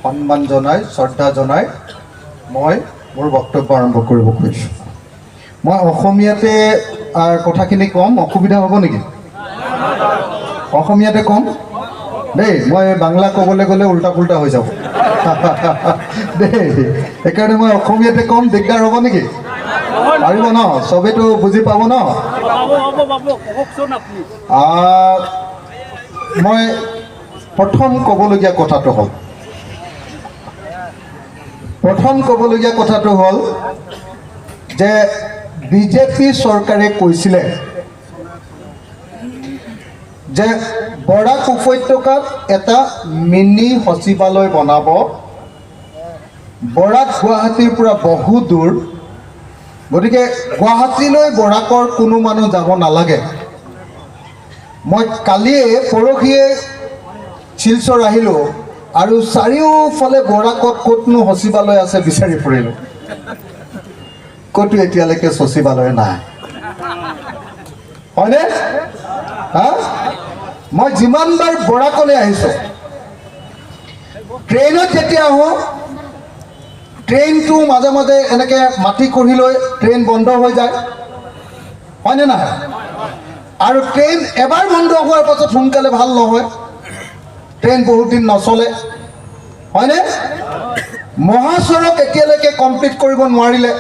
সন্মান জনাই শ্ৰদ্ধা জনাই মই মোৰ বক্তব্য আৰম্ভ কৰিব খুজিছোঁ। মই অসমীয়াতে কথাখিনি ক'ম, অসুবিধা হ'ব নেকি? অসমীয়াতে ক'ম দেই, মই বাংলা ক'বলৈ গ'লে উল্টা পুল্টা হৈ যাব দেই, সেইকাৰণে মই অসমীয়াতে ক'ম। দিগদাৰ হ'ব নেকি? পাৰিব ন? চবেইতো বুজি পাব ন? মই প্ৰথম ক'বলগীয়া কথাটো হ'ল যে বিজেপি চৰকাৰে কৈছিলে যে বৰাক উপত্যকাত এটা মিনি সচিবালয় বনাব। বৰাক গুৱাহাটীৰ পৰা বহু দূৰ, গতিকে গুৱাহাটীলৈ বৰাকৰ কোনো মানুহ যাব নালাগে। মই কালিয়ে পৰহিয়ে শিলচৰ আহিলোঁ আৰু চাৰিওফালে বৰাকত ক'তনো সচিবালয় আছে বিচাৰি ফুৰিলোঁ, ক'তো এতিয়ালৈকে সচিবালয় নাই। হয়নে? মই যিমানবাৰ বৰাকলৈ আহিছোঁ, ট্ৰেইনত যেতিয়া আহোঁ, ট্ৰেইনটো মাজে মাজে এনেকৈ মাটি খহি লৈ ট্ৰেইন বন্ধ হৈ যায়, হয়নে নহয়? আৰু ট্ৰেইন এবাৰ বন্ধ হোৱাৰ পাছত সোনকালে ভাল নহয়, ট্ৰেইন বহুত দিন নচলে, হয়নে? মহাসড়ক এতিয়ালৈকে কমপ্লিট কৰিব নোৱাৰিলে।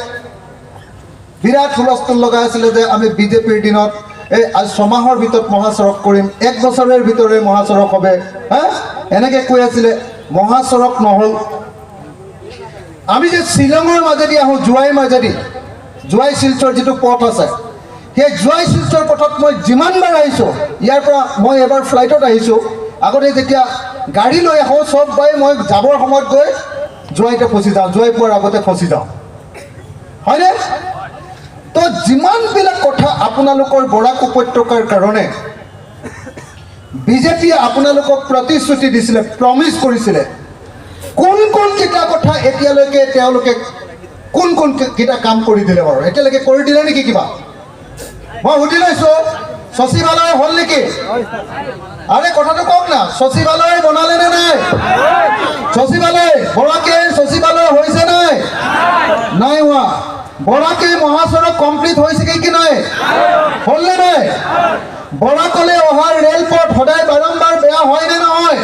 বিৰাট হুলস্থুল লগাই আছিলে যে আমি বিজেপিৰ দিনত এই আজি 6 মাহৰ ভিতৰত মহাসড়ক কৰিম, 1 বছৰৰ ভিতৰে মহাসড়ক হবে, এনেকৈ কৈ আছিলে। মহাসড়ক নহ'ল। আমি যে শ্বিলঙৰ মাজেদি আহোঁ, জোৱাই শিলচৰ যিটো পথ আছে, সেই জোৱাই শিলচৰ পথত মই যিমানবাৰ আহিছোঁ, ইয়াৰ পৰা মই এবাৰ ফ্লাইটত আহিছোঁ, আগতে যেতিয়া গাড়ী লৈ আহোঁ চব বাই মই যাবৰ সময়ত গৈ জোৱাইতে ফচি যাওঁ, জোৱাই পোৱাৰ আগতে ফচি যাওঁ, হয়নে? তো যিমানবিলাক কথা আপোনালোকৰ বৰাক উপত্যকাৰ কাৰণে বিজেপিয়ে আপোনালোকক প্ৰতিশ্ৰুতি দিছিলে, প্ৰমিছ কৰিছিলে, কোন কেইটা কথা এতিয়ালৈকে তেওঁলোকে কোন কেইটা কাম কৰি দিলে বাৰু? এতিয়ালৈকে কৰি দিলে নেকি কিবা? মই সুধি লৈছোঁ, সচিবালয় হ'ল নেকি? আৰে কথাটো কওক না, সচিবালয় বনালে নে নাই? সচিবালয় বৰাকে সচিবালয় হৈছে নাই হোৱা? বৰাকে মহাসড়ক কমপ্লিট হৈছে কি নাই? হ'ল নে নাই? বৰাকলৈ অহা ৰেলপথ সদায় বাৰম্বাৰ বেয়া হয়নে নহয়?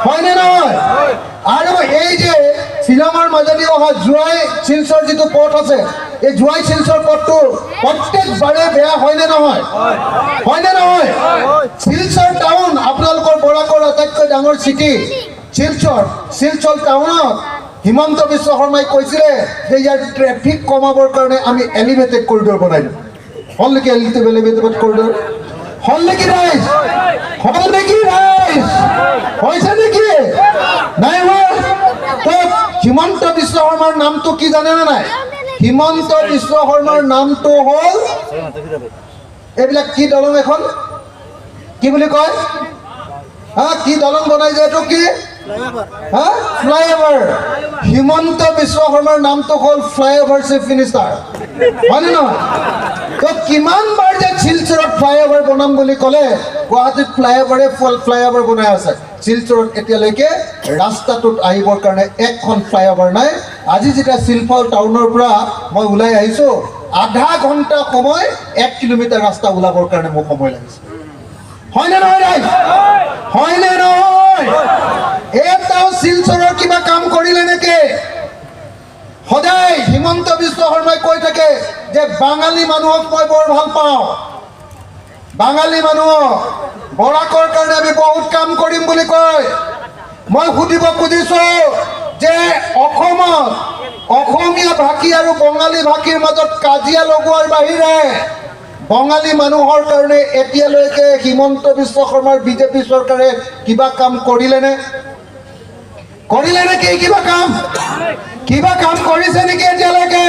হয়নে নহয়? আৰু এই যে শ্বিলঙৰ মাজেদি অহা জোৱাই শিলচৰ যিটো পথ আছে, এই জোৱাই শিলচৰ পথটো প্ৰত্যেকবাৰে বেয়া হয়নে নহয়? হয়নে নহয়? শিলচৰ টাউন, আপোনালোকৰ বৰাকৰ আটাইতকৈ ডাঙৰ চিটি শিলচৰ টাউনত হিমন্ত বিশ্ব শৰ্মাই কৈছিলে যে ইয়াৰ ট্ৰেফিক কমাবৰ কাৰণে আমি এলিভেটেড কৰিডৰ বনাই দিম। হ'ল নেকি এলিভেটেড কৰিডৰ? হ'ল নেকি ৰাইজ? হ'ল নেকি ৰাইজ? হৈছে নেকি? নাই হোৱা? তো হিমন্ত বিশ্ব শৰ্মাৰ নামটো কি জানেনে নাই? হিমন্ত বিশ্ব শৰ্মাৰ নামটো হ'ল এইবিলাক কি দলং, এখন কি বুলি কয়, কি দলং বনাই যে এইটো কি ফ্লাইঅভাৰ। হিমন্ত বিশ্ব শৰ্মাৰ নামটো হ'ল ফ্লাইঅভাৰ চিফ মিনিষ্টাৰ, হয়নে নহয়? তো কিমানবাৰ যে শিলচৰত ফ্লাইঅভাৰ বনাম বুলি ক'লে, গুৱাহাটীত ফ্লাইঅভাৰ বনাই আছে, শিলচৰত এতিয়ালৈকে ৰাস্তাটোত আহিবৰ কাৰণে এখন ফ্লাইঅভাৰ নাই। আজি যেতিয়া শিলচৰ টাউনৰ পৰা মই ওলাই আহিছোঁ, আধা ঘণ্টা সময় 1 কিলোমিটাৰ ৰাস্তা ওলাবৰ কাৰণে মোক সময় লাগিছে। হয়নে নহয় ৰাইজ? হয়নে নহয়? এটাও শিলচৰৰ কিবা কাম কৰিলে নেকি? সদায় হিমন্ত বিশ্ব শৰ্মাই কৈ থাকে যে বাঙালী মানুহক মই বৰ ভাল পাওঁ, বাঙালী মানুহক বৰাকৰ কাৰণে আমি বহুত কাম কৰিম বুলি কয়। মই সুধিব খুজিছোঁ যে অসমত অসমীয়া ভাষী আৰু বঙালী ভাষীৰ মাজত কাজিয়া লগোৱাৰ বাহিৰে বঙালী মানুহৰ কাৰণে এতিয়ালৈকে হিমন্ত বিশ্ব শৰ্মাৰ বিজেপি চৰকাৰে কিবা কাম কৰিলে নেকি? কিবা কাম কৰিছে নেকি এতিয়ালৈকে?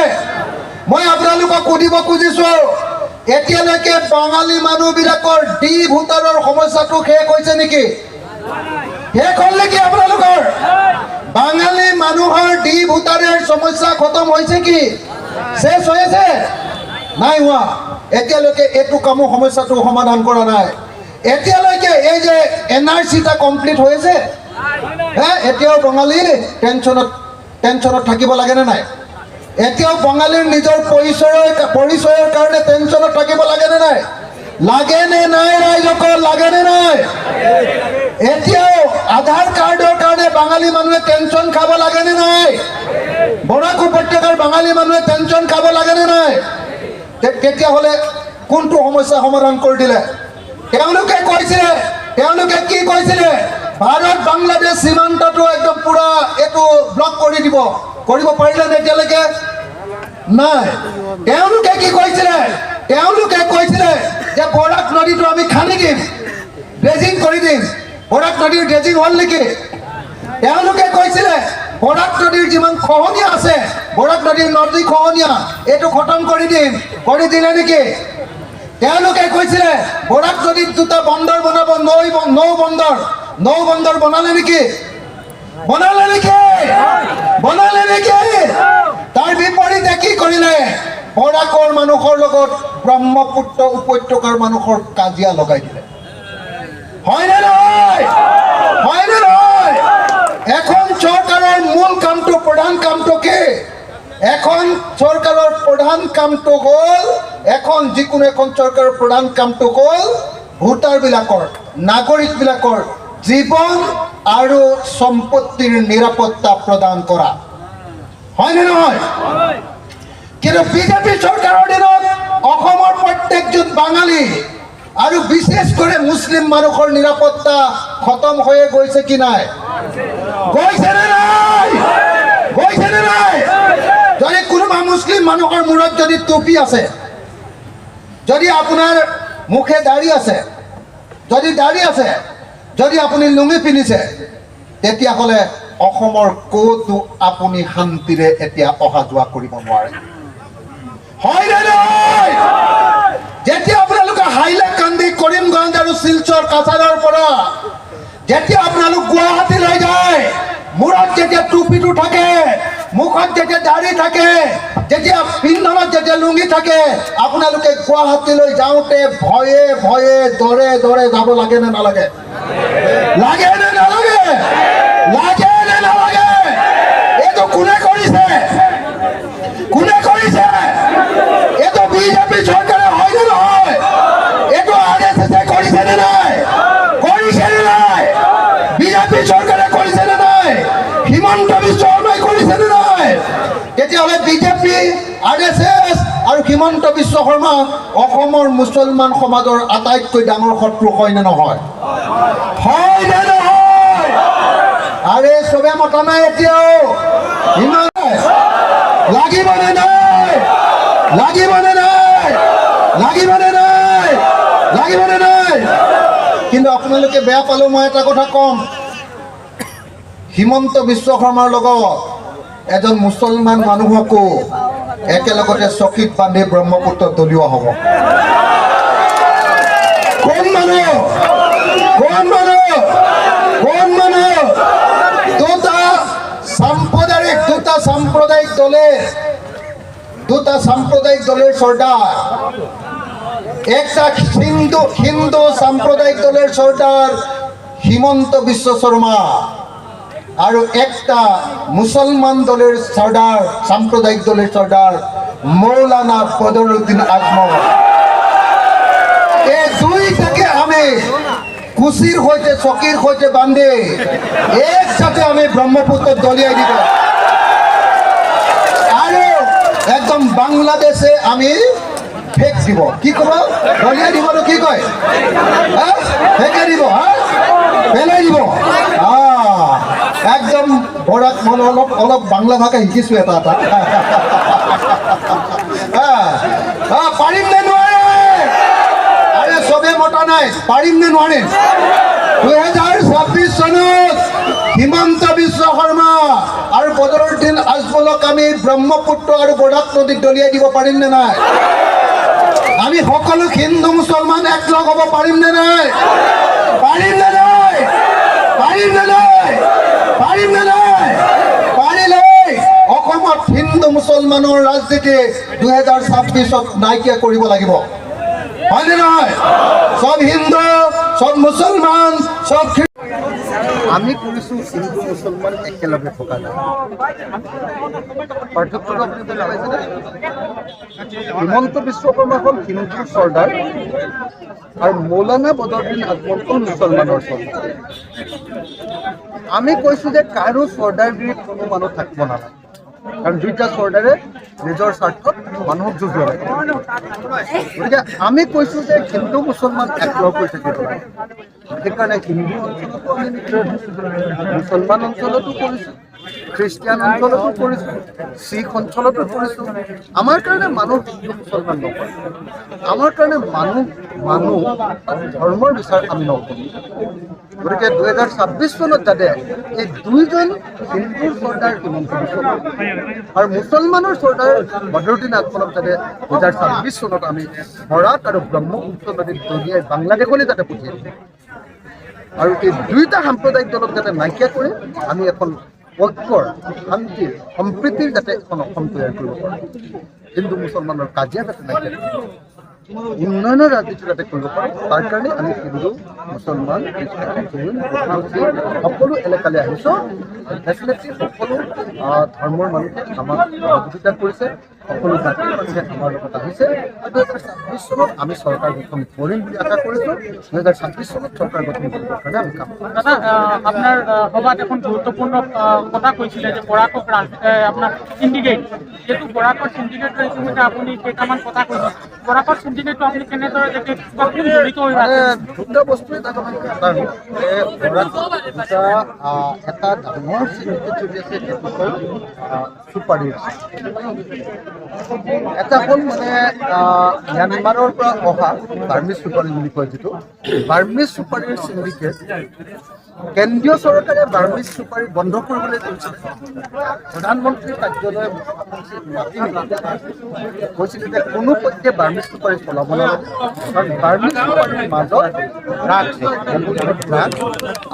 মই আপোনালোকক সুধিব খুজিছোঁ, এতিয়ালৈকে বাঙালী মানুহবিলাকৰ ডি ভোটাৰৰ সমস্যাটো শেষ হৈছে নেকি? শেষ হ'ল নেকি আপোনালোকৰ? বাঙালী মানুহৰ ডি ভোটাৰৰ সমস্যা খতম হৈছে কি? শেষ হৈছে? নাই হোৱা। এতিয়ালৈকে এইটো কামো সমস্যাটো সমাধান কৰা নাই। এতিয়ালৈকে এই যে NRC টা কমপ্লিট হৈছে, এতিয়াও বঙালী টেনশ্যনত থাকিব লাগেনে নাই? এতিয়াও বঙালীৰ নিজৰ পৰিচয়ৰ কাৰণে টেনশ্যনত থাকিব লাগেনে নাই? লাগেনে নাই ৰাইজসকল, লাগেনে নাই? এতিয়াও আধাৰ কাৰ্ডৰ কাৰণে বাঙালী মানুহে টেনশ্যন খাব লাগেনে নাই? বৰাক উপত্যকাৰ বাঙালী মানুহে টেনশ্যন খাব লাগেনে নাই? তেতিয়াহ'লে কোনটো সমস্যা সমাধান কৰি দিলে? তেওঁলোকে কি কৈছিলে? ভাৰত বাংলাদেশ সীমান্তটো একদম পুৰা এইটো ব্লক কৰিব পাৰিলেনে এতিয়ালৈকে? নাই। তেওঁলোকে কি কৈছিলে? তেওঁলোকে কৈছিলে যে বৰাক নদীটো আমি খান্দি দিম, ড্ৰেজিং কৰি দিম। বৰাক নদীৰ ড্ৰেজিং হ'ল নেকি? তেওঁলোকে কৈছিলে বৰাক নদীৰ যিমান খহনীয়া আছে, বৰাক নদীৰ নদী খহনীয়া এইটো খতম কৰি দিম, কৰি দিলে নেকি? তেওঁলোকে কৈছিলে বৰাক নদীত দুটা বন্দৰ বনাব, নৌ বন্দৰ বনালে নেকি? বনালে নেকি? তাৰ বিপৰীতে কি কৰিলে? বৰাকৰ মানুহৰ লগত ব্ৰহ্মপুত্ৰ উপত্যকাৰ মানুহৰ কাজিয়া লগাই দিলে। হয়নে নহয়? এখন চৰকাৰৰ মূল কামটো, প্ৰধান কামটো কি? এখন চৰকাৰৰ প্ৰধান কামটো হ'ল, যিকোনো এখন চৰকাৰৰ প্ৰধান কামটো হ'ল ভোটাৰবিলাকৰ, নাগৰিকবিলাকৰ জীৱন আৰু সম্পত্তিৰ নিৰাপত্তা প্ৰদান কৰা। হয়নে নহয়? কিন্তু বিজেপি চৰকাৰৰ দিনত অসমৰ প্ৰত্যেকজন বাঙালী আৰু বিশেষ করে মুসলিম মানুষের নিরাপত্তা খতম হয়ে গৈছে কি নাই? গৈছে না নাই? যদি কোনোবা মুসলিম মানুষের মূৰত যদি টুপি আছে, যদি আপনাৰ মুখে দাড়ি আছে, যদি আপনি লুঙি পিন্ধিছে, তেতিয়াহ'লে অসমৰ ক'তো আপুনি শান্তিৰে এতিয়া অহা যোৱা কৰিব নোৱাৰে। হয় নে নহয়? যেতিয়া আপোনালোকে হাইলাকান্দি, কৰিমগঞ্জ আৰু শিলচৰ কাছাৰৰ পৰা যেতিয়া আপোনালোক গুৱাহাটীলৈ যায়, মূৰত যেতিয়া টুপিটো থাকে, মুখত যেতিয়া দাড়ি থাকে, যেতিয়া পিন্ধনত যেতিয়া লুঙি থাকে, আপোনালোকে গুৱাহাটীলৈ যাওঁতে ভয়ে দৰে যাব লাগে নে নালাগে? লাগে নে নালাগে? এইটো কোনে কৰিছে? এইটো বিজেপি চৰকাৰে হয় নে নহয়? এইটো RSS কৰিছে নে নাই? বিজেপি চৰকাৰে কৰিছে নে নাই? হিমন্ত বিশ্ব শৰ্মাই কৰিছে নে নাই? তেতিয়াহ'লে বিজেপি, RSS আৰু হিমন্ত বিশ্ব শৰ্মা অসমৰ মুছলমান সমাজৰ আটাইতকৈ ডাঙৰ শত্ৰু হয় নে নহয়? আৰে চবে মতা নাই এতিয়াও? ইমান লাগিব নে নাই? কিন্তু আপোনালোকে বেয়া পালেও মই এটা কথা কম, হিমন্ত বিশ্ব শৰ্মাৰ লগত এজন মুছলমান মানুহকো একেলগতে চকীত বান্ধি ব্ৰহ্মপুত্ৰত দলিওৱা হ'ব। কোন মানুহ? দুটা সাম্প্রদায়িক দলের সর্দার, একটা হিন্দু সাম্প্রদায়িক দলের সর্দার হিমন্ত বিশ্ব শর্মা আর একটা মুসলমান দলের সর্দার, সাম্প্রদায়িক দলের সর্দার মৌলানা বদরুদ্দিন আজমল। এই দুইটাকে আমি কুশির হইতে চকির হইতে বান্ধে একসাথে আমি ব্রহ্মপুত্র দলিয়াই দিব। একদম বাংলাদেশে আমি ফেক দিব। কি কব? দলিয়াই দিব। কি কয়? ফেকে দিব, পেলাই দিব। একদম বৰাক মন অলপ বাংলা ভাষা শিকিছো এটা। পাৰিম নে নোৱাৰে? আৰে চবে মতা নাই, পাৰিম নে নোৱাৰে? 2026 চনত হিমন্ত বিশ্ব শৰ্মা আৰু বদৰুদ্দিন আজমলক আমি ব্ৰহ্মপুত্ৰ আৰু বৰাক নদীত দলিয়াই দিব পাৰিম নে নাই? আমি সকলো হিন্দু মুছলমান একলগ হ'ব পাৰিম নে নাই? পাৰিলে অসমত হিন্দু মুছলমানৰ ৰাজনীতি 2026ত নাইকিয়া কৰিব লাগিব। হয় নে নহয়? সব হিন্দু, সব মুছলমান, সব আমি কৰিছোঁ হিন্দু মুছলমান একেলগে থকা নাই। পাৰ্থক্যটো আপুনি বুজি পাইছেনে? হিমন্ত বিশ্ব শৰ্মা হ'ল হিন্দুৰ চৰ্দাৰ আৰু মৌলানা বদৰুদ্দিন আজমল হ'ল মুছলমানৰ চৰ্দাৰ। আমি কৈছোঁ যে কাৰো চৰ্দাৰগিৰিত কোনো মানুহ থাকিব নালাগে, কাৰণ দুইটা চৰ্দাৰে নিজৰ স্বাৰ্থত মানুহক যুঁজিব লাগে। গতিকে আমি কৈছোঁ যে হিন্দু মুছলমান একলগ হৈ থাকিব লাগে। সেইকাৰণে হিন্দু অঞ্চলতো আমি মুছলমান অঞ্চলতো কৰিছোঁ, খ্ৰীষ্টিয়ান অঞ্চলতো কৰিছোঁ, শিখ অঞ্চলতো কৰিছোঁ। আমাৰ কাৰণে মানুহ হিন্দু মুছলমান নকৰে, আমাৰ কাৰণে মানুহ ধৰ্মৰ বিচাৰ আমি নকৰোঁ। গতিকে 2026 চনত যাতে এই দুইজন হিন্দুৰ চৰ্দাৰ হিমন্ত বিশ্ব শৰ্মা আৰু মুছলমানৰ চৰ্দাৰ বদৰুদ্দিন আজমলক যাতে 2026 চনত আমি বৰাক আৰু ব্ৰহ্মপুত্ৰ নদীত দলিয়াই বাংলাদেশলৈ যাতে পঠিয়াই দিওঁ আৰু এই দুইটা সাম্প্ৰদায়িক দলক যাতে নাইকিয়া কৰি আমি এখন ঐক্যৰ, শান্তিৰ, সম্প্ৰীতিৰ যাতে এখন অসম তৈয়াৰ কৰিব পাৰোঁ। হিন্দু মুছলমানৰ কাজিয়া যাতে নাইকিয়া কৰিব, উন্নয়নৰ ৰাজনীতি যাতে কৰিব পাৰোঁ, তাৰ কাৰণে আমি হিন্দু মুছলমান খ্ৰীষ্টান জৈন সকলো এলেকালৈ আহিছোঁ। ডেফিনেটলি সকলো ধৰ্মৰ মানুহে আমাক সহযোগিতা কৰিছে, সকলো জাতিৰ মানুহে আমাৰ লগত আহিছে। 2026 চনত আমি চৰকাৰ গঠন কৰিম বুলি আশা কৰিছোঁ। 2026 চনত চৰকাৰ গঠন কৰিবৰ কাৰণে আমি কাম কৰিম। দাদা, আপনাৰ সভাত এখন গুৰুত্বপূৰ্ণ কথা কৈছিলে যে বৰাকক আপনাৰ সিন্ডিকেট, যেহেতু বৰাকৰ সিন্ডিকেটৰ ইতিমধ্যে আপুনি কেইটামান কথা কৈছে, বৰাকৰ সিন্ডিকেটটো আপুনি কেনেদৰে দেখে, জড়িত হৈ আছে? দুটা বস্তুৱে তাত আমি জানো যে এটা ডাঙৰ চিন্ডিকেট চলি আছে, সেইটো হ'ল চুপাৰীৰ। এটা হ'ল মানে ম্যানমাৰৰ পৰা অহা বাৰ্মিজ চুপাৰী বুলি কয়, যিটো বাৰ্মিজ চুপাৰীৰ চিন্ডিকেট। কেন্দ্ৰীয় চৰকাৰে বাৰ্মিজ চুপাৰী বন্ধ কৰিবলৈ কৈছিলে। প্ৰধানমন্ত্ৰীৰ কাৰ্যালয়ে কৈছিলে যে কোনো পধ্যে বাৰ্মিজ চুপাৰী চলাব নালাগে, কাৰণ বাৰ্মিজ চুপাৰীৰ মাজত ড্ৰাগছ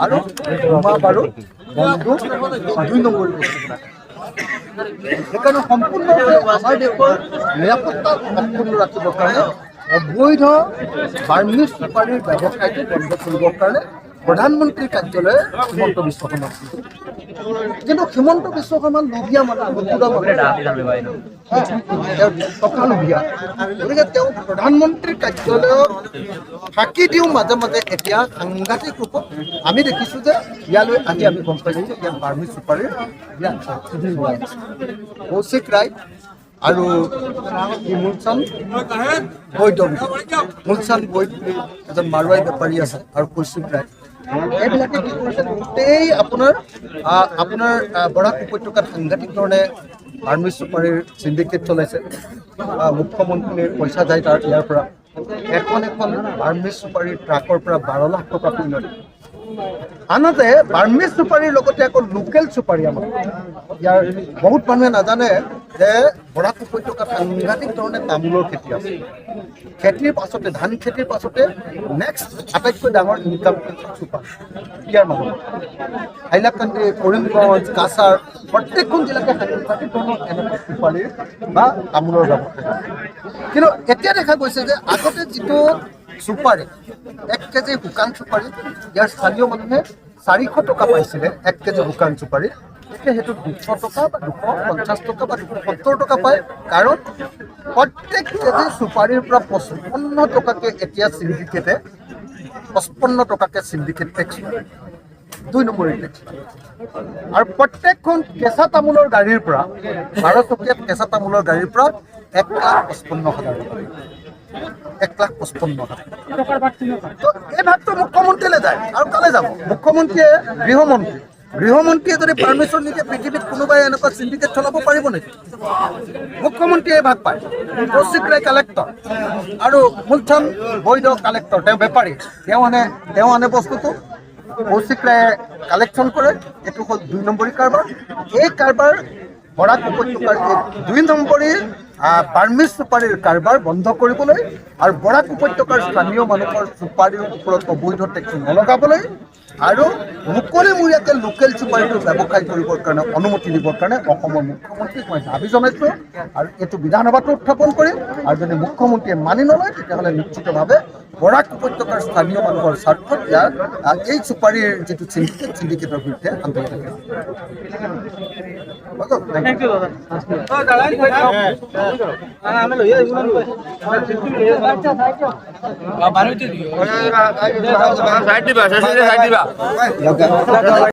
আৰু বোমা বাৰুদ, বন্দুক, 2 নম্বৰ বস্তুবিলাক। সেইকাৰণে সম্পূৰ্ণৰূপে আমাৰ দেশৰ নিৰাপত্তা সম্পূৰ্ণ ৰাখিবৰ কাৰণে অবৈধ বাৰ্মিজ চুপাৰীৰ ব্যৱসায়টো বন্ধ কৰিবৰ কাৰণে প্ৰধানমন্ত্ৰীৰ কাৰ্যালয়ে হিমন্ত বিশ্ব শৰ্মাক কৈছে। কিন্তু হিমন্ত বিশ্ব শৰ্মা লোভীয়া মানুহ, টকা লোভীয়া। গতিকে তেওঁ প্ৰধানমন্ত্ৰীৰ কাৰ্যালয়ক ফাঁকি দিওঁ মাজে মাজে এতিয়া সাংঘাতিক ৰূপত আমি দেখিছোঁ যে ইয়ালৈ আহি আমি গম পাইছোঁ যে ইয়াত বাৰ্মিজ চুপাৰীৰ কৌশিক ৰায় আৰু মূলচান্দ বৈদ বুলি এজন মাৰোৱাৰী বেপাৰী আছে, আৰু কৌশিক ৰায়, এইবিলাকে কি কৰিছে, গোটেই আপোনাৰ বৰাক উপত্যকাত সাংঘাতিক ধৰণে বাৰ্মিজ চুপাৰীৰ চিণ্ডিকেট চলাইছে। মুখ্যমন্ত্ৰীৰ পইচা যায় ইয়াৰ পৰা। এখন বাৰ্মিজ চুপাৰীৰ ট্ৰাকৰ পৰা 12 লাখ টকা পিনত। আনহাতে বাৰ্মিজ চুপাৰীৰ লগতে আকৌ লোকেল চুপাৰী আমাৰ ইয়াৰ বহুত মানুহে নাজানে যে বৰাক উপত্যকাত সাংঘাতিক ধৰণে তামোলৰ খেতি আছে। খেতিৰ পাছতে, ধান খেতিৰ পাছতে নেক্সট আটাইতকৈ ডাঙৰ ইনকাম চুপাৰী ইয়াৰ মানুহ। হাইলাকান্দি, কৰিমগঞ্জ, কাছাৰ প্ৰত্যেকখন জিলাতে সাংঘাতিক ধৰণৰ এনেকুৱা চুপাৰীৰ বা তামোলৰ ব্যৱসায়। কিন্তু এতিয়া দেখা গৈছে যে আগতে যিটো চুপাৰী 1 কেজি শুকান চুপাৰী ইয়াৰ স্থানীয় মানুহে 400 টকা পাইছিলে 1 কেজি শুকান চুপাৰী, এতিয়া সেইটো 200 টকা বা 250 টকা বা 270 টকা পায়। কাৰণ প্ৰত্যেক কেজি চুপাৰীৰ পৰা 55 টকাকৈ এতিয়া চিণ্ডিকেটে 55 টকাকৈ চিণ্ডিকেট টেক্স, 2 নম্বৰ টেক্স। আৰু প্ৰত্যেকখন কেঁচা তামোলৰ গাড়ীৰ পৰা 12 টকীয়া কেঁচা তামোলৰ গাড়ীৰ পৰা 1,55,000 টকা, 1,55,000 এই ভাগটো মুখ্যমন্ত্ৰীলৈ যায়। আৰু কালে যাব? মুখ্যমন্ত্ৰীয়ে গৃহমন্ত্ৰীয়ে যদি পাৰ্মিশ্যন নিদিয়ে পৃথিৱীত কোনোবাই এনেকুৱা চিণ্ডিকেট চলাব পাৰিব নেকি? মুখ্যমন্ত্ৰীয়ে ভাগ পায়। কৌশিক ৰায় কালেক্টৰ আৰু মূলচান্দ বৈদ কালেক্টৰ, তেওঁ বেপাৰী, তেওঁ আনে বস্তুটো, কৌশিক ৰায়ে কালেকশ্যন কৰে। এইটো হ'ল 2 নম্বৰী কাৰবাৰ। এই কাৰবাৰ বৰাক উপত্যকাৰ 2 নম্বৰী বাৰ্মিজ চুপাৰীৰ কাৰবাৰ বন্ধ কৰিবলৈ আৰু বৰাক উপত্যকাৰ স্থানীয় মানুহৰ চুপাৰীৰ ওপৰত অবৈধ টেক্স নলগাবলৈ আৰু মুকলিমূৰীয়াকৈ লোকেল চুপাৰীটো ব্যৱসায় কৰিবৰ কাৰণে অনুমতি দিবৰ কাৰণে অসমৰ মুখ্যমন্ত্ৰীক মই দাবী জনাইছোঁ আৰু এইটো বিধানসভাতো উত্থাপন কৰিম আৰু যদি মুখ্যমন্ত্ৰীয়ে মানি নলয় তেতিয়াহ'লে নিশ্চিতভাৱে বৰাক উপত্যকাৰ স্থানীয় মানুহৰ স্বাৰ্থত ইয়াৰ এই চুপাৰীৰ যিটো চিণ্ডিকেটৰ বিৰুদ্ধে আন্দোলন থাকিব। থ্যাংক ইউ দাদা। সাইড দিবা